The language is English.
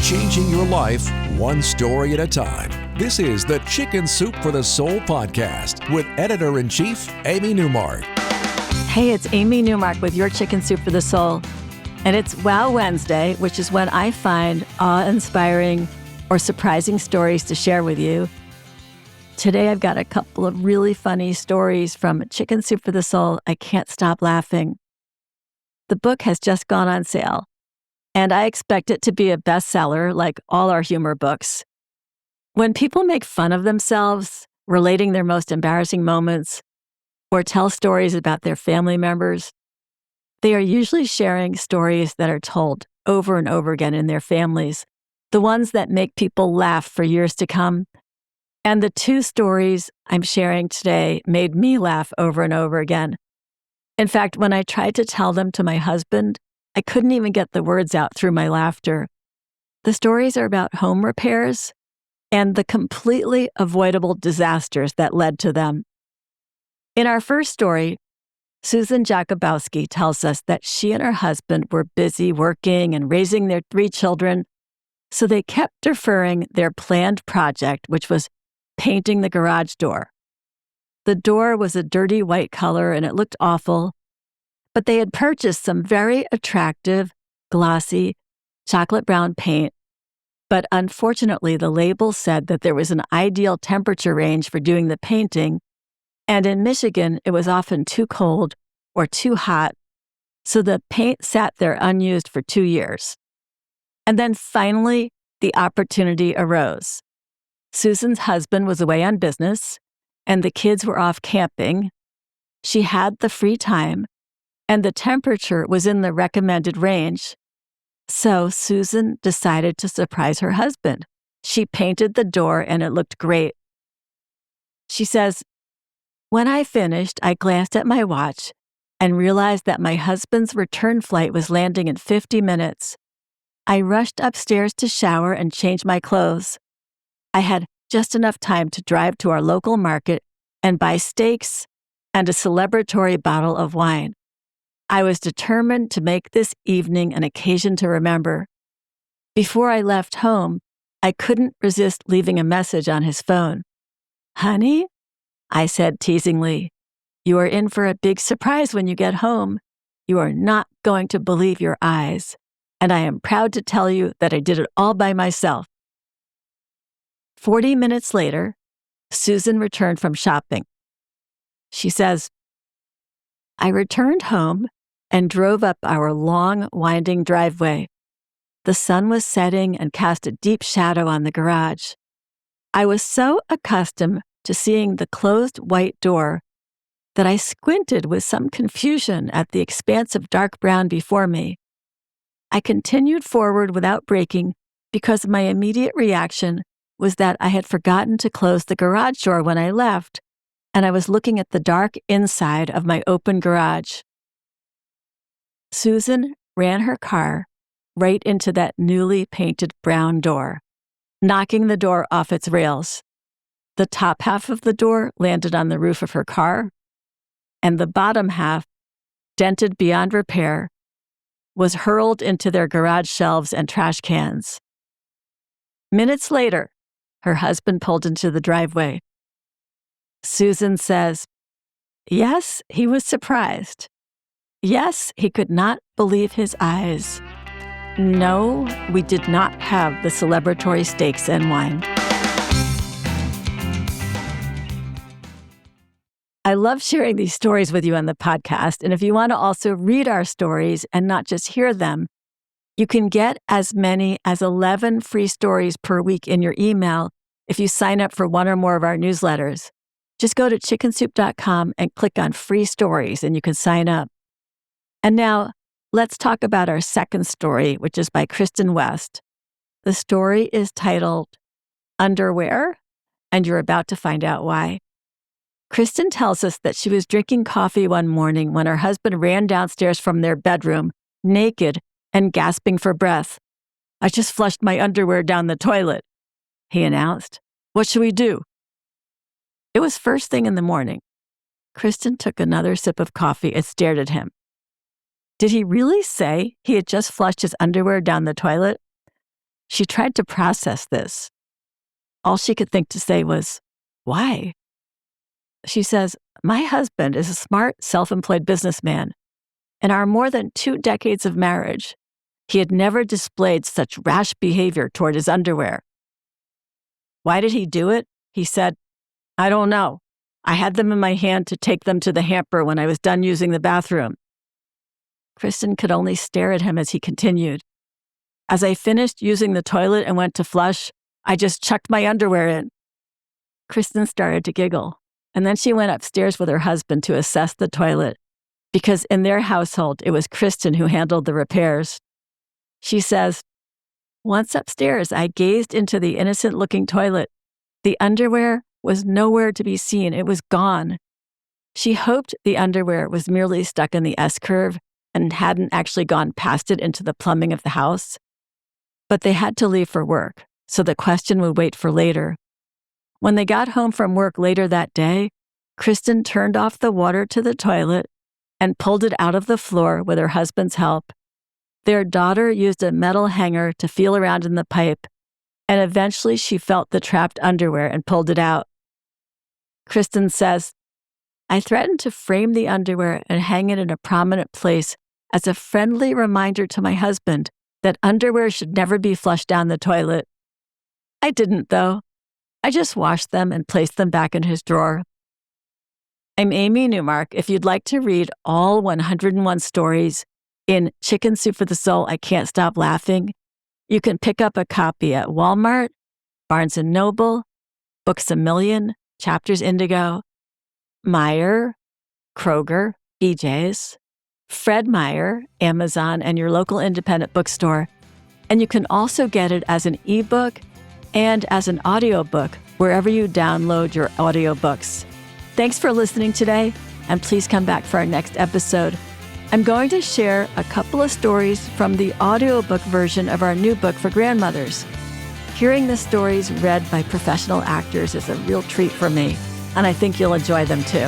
changing your life one story at a time. This is the Chicken Soup for the Soul podcast with Editor-in-Chief Amy Newmark. Hey, it's Amy Newmark with your Chicken Soup for the Soul. And it's Wow Wednesday, which is when I find awe-inspiring or surprising stories to share with you. Today, I've got a couple of really funny stories from Chicken Soup for the Soul. I can't stop laughing. The book has just gone on sale, and I expect it to be a bestseller like all our humor books. When people make fun of themselves, relating their most embarrassing moments, or tell stories about their family members, they are usually sharing stories that are told over and over again in their families, the ones that make people laugh for years to come. And the two stories I'm sharing today made me laugh over and over again. In fact, when I tried to tell them to my husband, I couldn't even get the words out through my laughter. The stories are about home repairs and the completely avoidable disasters that led to them. In our first story, Susan Jakubowski tells us that she and her husband were busy working and raising their 3 children, so they kept deferring their planned project, which was painting the garage door. The door was a dirty white color and it looked awful, but they had purchased some very attractive, glossy, chocolate brown paint. But unfortunately, the label said that there was an ideal temperature range for doing the painting, and in Michigan, it was often too cold or too hot, so the paint sat there unused for 2 years. And then finally, the opportunity arose. Susan's husband was away on business, and the kids were off camping. She had the free time, and the temperature was in the recommended range. So Susan decided to surprise her husband. She painted the door, and it looked great. She says, "When I finished, I glanced at my watch and realized that my husband's return flight was landing in 50 minutes. I rushed upstairs to shower and change my clothes. I had just enough time to drive to our local market and buy steaks and a celebratory bottle of wine. I was determined to make this evening an occasion to remember. Before I left home, I couldn't resist leaving a message on his phone. 'Honey,' I said teasingly, 'you are in for a big surprise when you get home. You are not going to believe your eyes, and I am proud to tell you that I did it all by myself.' 40 minutes later, Susan returned from shopping. She says, 'I returned home and drove up our long, winding driveway. The sun was setting and cast a deep shadow on the garage. I was so accustomed to seeing the closed white door that I squinted with some confusion at the expanse of dark brown before me. I continued forward without braking because my immediate reaction was that I had forgotten to close the garage door when I left, and I was looking at the dark inside of my open garage.' Susan ran her car right into that newly painted brown door, knocking the door off its rails. The top half of the door landed on the roof of her car, and the bottom half, dented beyond repair, was hurled into their garage shelves and trash cans. Minutes later, her husband pulled into the driveway. Susan says, 'Yes, he was surprised. Yes, he could not believe his eyes. No, we did not have the celebratory steaks and wine.'" I love sharing these stories with you on the podcast, and if you want to also read our stories and not just hear them, you can get as many as 11 free stories per week in your email if you sign up for one or more of our newsletters. Just go to chickensoup.com and click on free stories and you can sign up. And now let's talk about our second story, which is by Kristen West. The story is titled Underwear, and you're about to find out why. Kristen tells us that she was drinking coffee one morning when her husband ran downstairs from their bedroom, naked and gasping for breath. "I just flushed my underwear down the toilet," he announced. "What should we do?" It was first thing in the morning. Kristen took another sip of coffee and stared at him. Did he really say he had just flushed his underwear down the toilet? She tried to process this. All she could think to say was, why? She says, my husband is a smart, self-employed businessman. In our more than 2 decades of marriage, he had never displayed such rash behavior toward his underwear. Why did he do it? He said, I don't know. I had them in my hand to take them to the hamper when I was done using the bathroom. Kristen could only stare at him as he continued. As I finished using the toilet and went to flush, I just chucked my underwear in. Kristen started to giggle, and then she went upstairs with her husband to assess the toilet, because in their household, it was Kristen who handled the repairs. She says, once upstairs, I gazed into the innocent-looking toilet. The underwear was nowhere to be seen. It was gone. She hoped the underwear was merely stuck in the S-curve and hadn't actually gone past it into the plumbing of the house. But they had to leave for work, so the question would wait for later. When they got home from work later that day, Kristen turned off the water to the toilet and pulled it out of the floor with her husband's help. Their daughter used a metal hanger to feel around in the pipe, and eventually she felt the trapped underwear and pulled it out. Kristen says, I threatened to frame the underwear and hang it in a prominent place as a friendly reminder to my husband that underwear should never be flushed down the toilet. I didn't, though. I just washed them and placed them back in his drawer. I'm Amy Newmark. If you'd like to read all 101 stories in Chicken Soup for the Soul, I Can't Stop Laughing, you can pick up a copy at Walmart, Barnes & Noble, Books A Million, Chapters Indigo, Meijer, Kroger, BJ's, Fred Meyer, Amazon, and your local independent bookstore. And you can also get it as an ebook and as an audiobook wherever you download your audiobooks. Thanks for listening today, and please come back for our next episode. I'm going to share a couple of stories from the audiobook version of our new book for grandmothers. Hearing the stories read by professional actors is a real treat for me, and I think you'll enjoy them too.